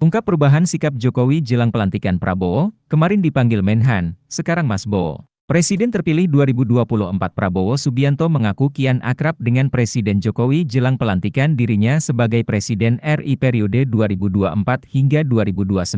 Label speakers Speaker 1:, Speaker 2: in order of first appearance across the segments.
Speaker 1: Ungkap perubahan sikap Jokowi jelang pelantikan Prabowo, kemarin dipanggil Menhan, sekarang Masbo. Presiden terpilih 2024 Prabowo Subianto mengaku kian akrab dengan Presiden Jokowi jelang pelantikan dirinya sebagai Presiden RI periode 2024 hingga 2029.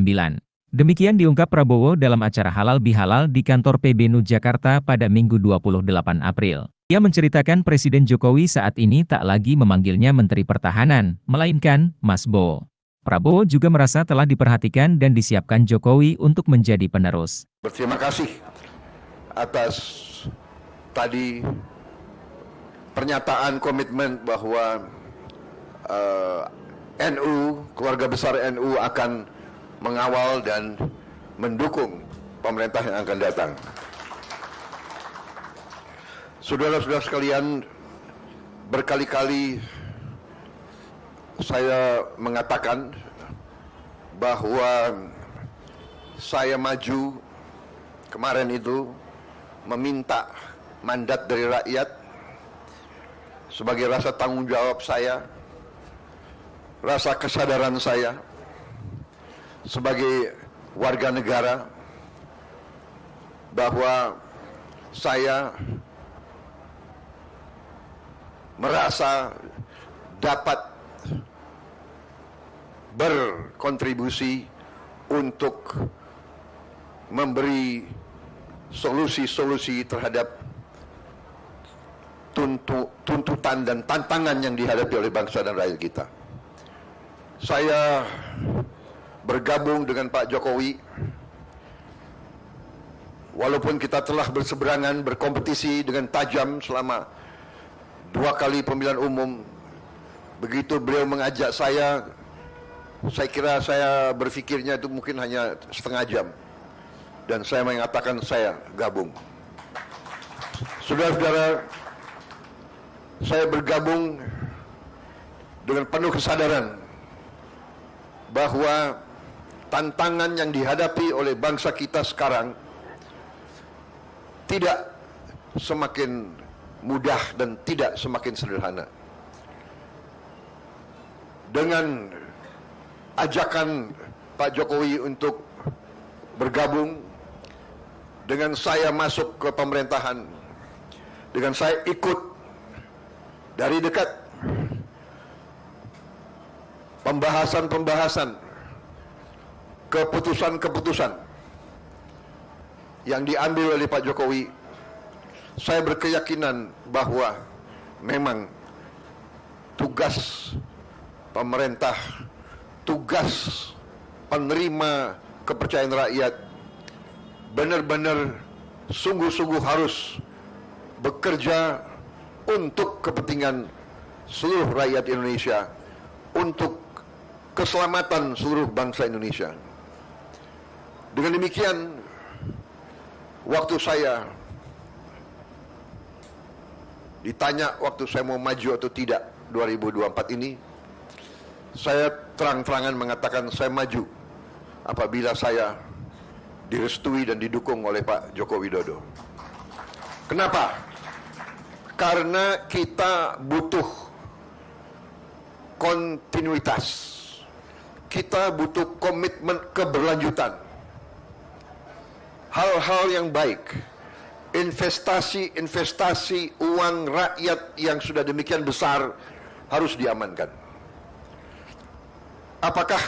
Speaker 1: Demikian diungkap Prabowo dalam acara Halal Bihalal di kantor PBNU Jakarta pada Minggu 28 April. Ia menceritakan Presiden Jokowi saat ini tak lagi memanggilnya Menteri Pertahanan, melainkan Masbo. Prabowo juga merasa telah diperhatikan dan disiapkan Jokowi untuk menjadi penerus.
Speaker 2: Berterima kasih atas tadi pernyataan komitmen bahwa NU, keluarga besar NU akan mengawal dan mendukung pemerintah yang akan datang. Saudara-saudara sekalian, berkali-kali saya mengatakan bahwa saya maju kemarin itu meminta mandat dari rakyat sebagai rasa tanggung jawab saya, rasa kesadaran saya sebagai warga negara bahwa saya merasa dapat berkontribusi untuk memberi solusi-solusi terhadap tuntutan dan tantangan yang dihadapi oleh bangsa dan rakyat kita. Saya bergabung dengan Pak Jokowi, walaupun kita telah berseberangan, berkompetisi dengan tajam selama 2 kali pemilihan umum. Begitu beliau mengajak saya kira saya berpikirnya itu mungkin hanya setengah jam. Dan saya mengatakan saya gabung. Saudara-saudara, saya bergabung dengan penuh kesadaran bahwa tantangan yang dihadapi oleh bangsa kita sekarang tidak semakin mudah dan tidak semakin sederhana. Dengan ajakan Pak Jokowi untuk bergabung, dengan saya masuk ke pemerintahan, dengan saya ikut dari dekat pembahasan-pembahasan, keputusan-keputusan yang diambil oleh Pak Jokowi, saya berkeyakinan bahwa memang tugas pemerintah, tugas penerima kepercayaan rakyat benar-benar sungguh-sungguh harus bekerja untuk kepentingan seluruh rakyat Indonesia, untuk keselamatan seluruh bangsa Indonesia. Dengan demikian, waktu saya ditanya waktu saya mau maju atau tidak 2024 ini, saya terang-terangan mengatakan saya maju apabila saya direstui dan didukung oleh Pak Joko Widodo. Kenapa? Karena kita butuh kontinuitas. Kita butuh komitmen keberlanjutan. Hal-hal yang baik, investasi uang rakyat yang sudah demikian besar harus diamankan. Apakah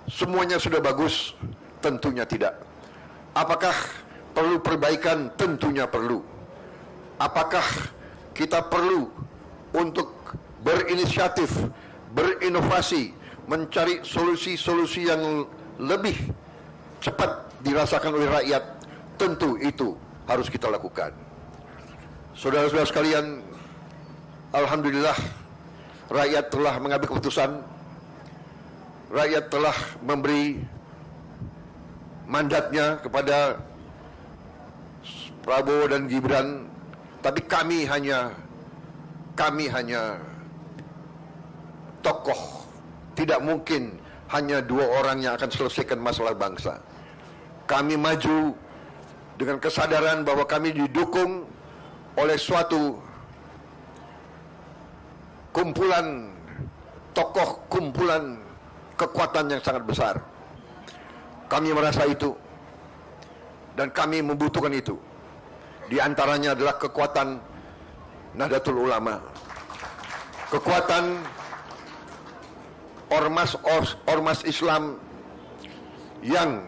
Speaker 2: semuanya sudah bagus? Tentunya tidak. Apakah perlu perbaikan? Tentunya perlu. Apakah kita perlu untuk berinisiatif, berinovasi, mencari solusi-solusi yang lebih cepat dirasakan oleh rakyat? Tentu itu harus kita lakukan. Saudara-saudara sekalian, alhamdulillah rakyat telah mengambil keputusan. Rakyat telah memberi mandatnya kepada Prabowo dan Gibran, tapi kami hanya tokoh. Tidak mungkin hanya 2 orang yang akan selesaikan masalah bangsa. Kami maju dengan kesadaran bahwa kami didukung oleh suatu kumpulan tokoh, kumpulan kekuatan yang sangat besar. Kami merasa itu dan kami membutuhkan itu. Di antaranya adalah kekuatan Nahdlatul Ulama, kekuatan ormas Islam yang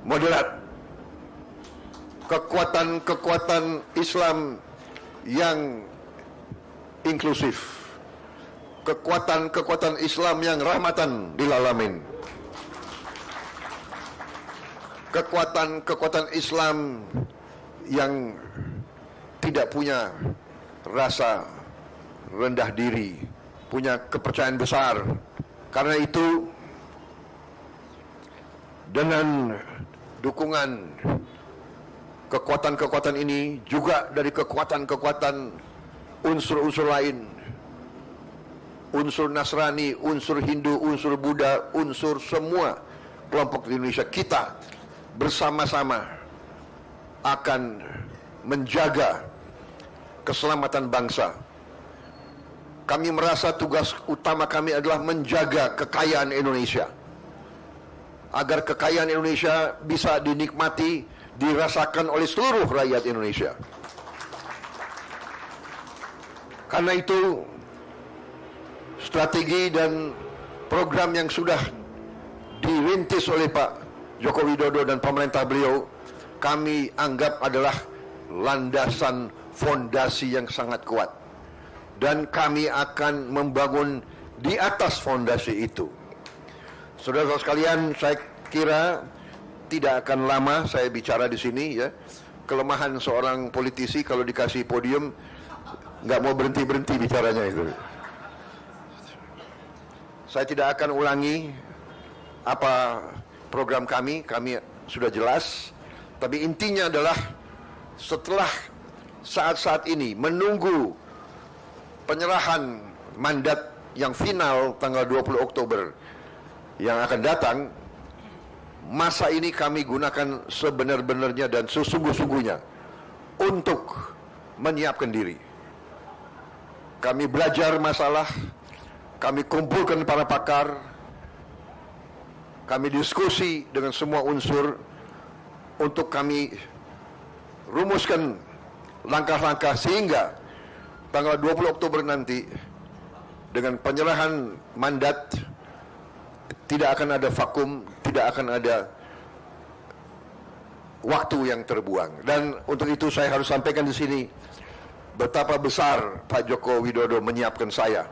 Speaker 2: moderat, kekuatan Islam yang inklusif, kekuatan Islam yang rahmatan lil alamin, kekuatan Islam yang tidak punya rasa rendah diri, punya kepercayaan besar. Karena itu, dengan dukungan kekuatan-kekuatan ini, juga dari kekuatan-kekuatan unsur-unsur lain, unsur Nasrani, unsur Hindu, unsur Buddha, unsur semua kelompok di Indonesia, kita bersama-sama akan menjaga keselamatan bangsa. Kami merasa tugas utama kami adalah menjaga kekayaan Indonesia, agar kekayaan Indonesia bisa dinikmati, dirasakan oleh seluruh rakyat Indonesia. Karena itu, strategi dan program yang sudah dirintis oleh Pak Joko Widodo dan pemerintah beliau, kami anggap adalah landasan fondasi yang sangat kuat. Dan kami akan membangun di atas fondasi itu. Saudara-saudara sekalian, saya kira tidak akan lama saya bicara di sini, ya. Kelemahan seorang politisi kalau dikasih podium nggak mau berhenti bicaranya itu. Saya tidak akan ulangi apa program kami sudah jelas. Tapi intinya adalah setelah saat-saat ini menunggu penyerahan mandat yang final tanggal 20 Oktober yang akan datang, masa ini kami gunakan sebenar-benarnya dan sesungguh-sungguhnya untuk menyiapkan diri. Kami belajar masalah, kami kumpulkan para pakar, kami diskusi dengan semua unsur untuk kami rumuskan langkah-langkah sehingga tanggal 20 Oktober nanti dengan penyerahan mandat tidak akan ada vakum, tidak akan ada waktu yang terbuang. Dan untuk itu saya harus sampaikan di sini betapa besar Pak Joko Widodo menyiapkan saya.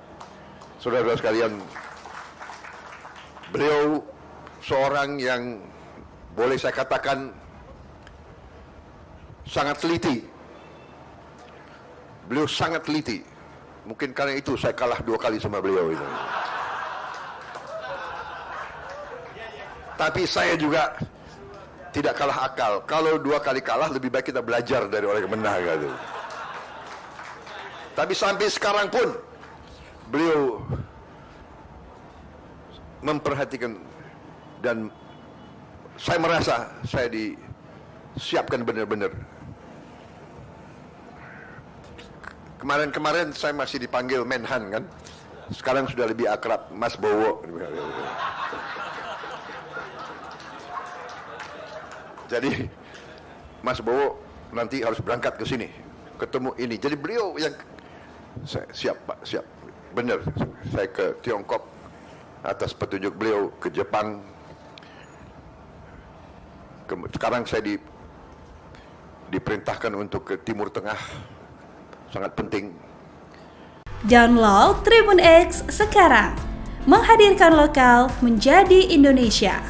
Speaker 2: Saudara-saudara sekalian, beliau seorang yang boleh saya katakan sangat teliti. Beliau sangat teliti. Mungkin karena itu saya kalah 2 kali sama beliau itu. Tapi saya juga tidak kalah akal. Kalau 2 kali kalah, lebih baik kita belajar dari orang yang menang gitu. Tapi sampai sekarang pun beliau memperhatikan, dan saya merasa saya disiapkan benar-benar. Kemarin saya masih dipanggil Menhan kan. Sekarang sudah lebih akrab Mas Bowo. Jadi Mas Bowo nanti harus berangkat ke sini, ketemu ini. Jadi beliau yang siap Pak, siap. Benar, saya ke Tiongkok atas petunjuk beliau, ke Jepang. Sekarang saya diperintahkan untuk ke Timur Tengah. Sangat penting.
Speaker 3: Download Tribun X sekarang, menghadirkan lokal menjadi Indonesia.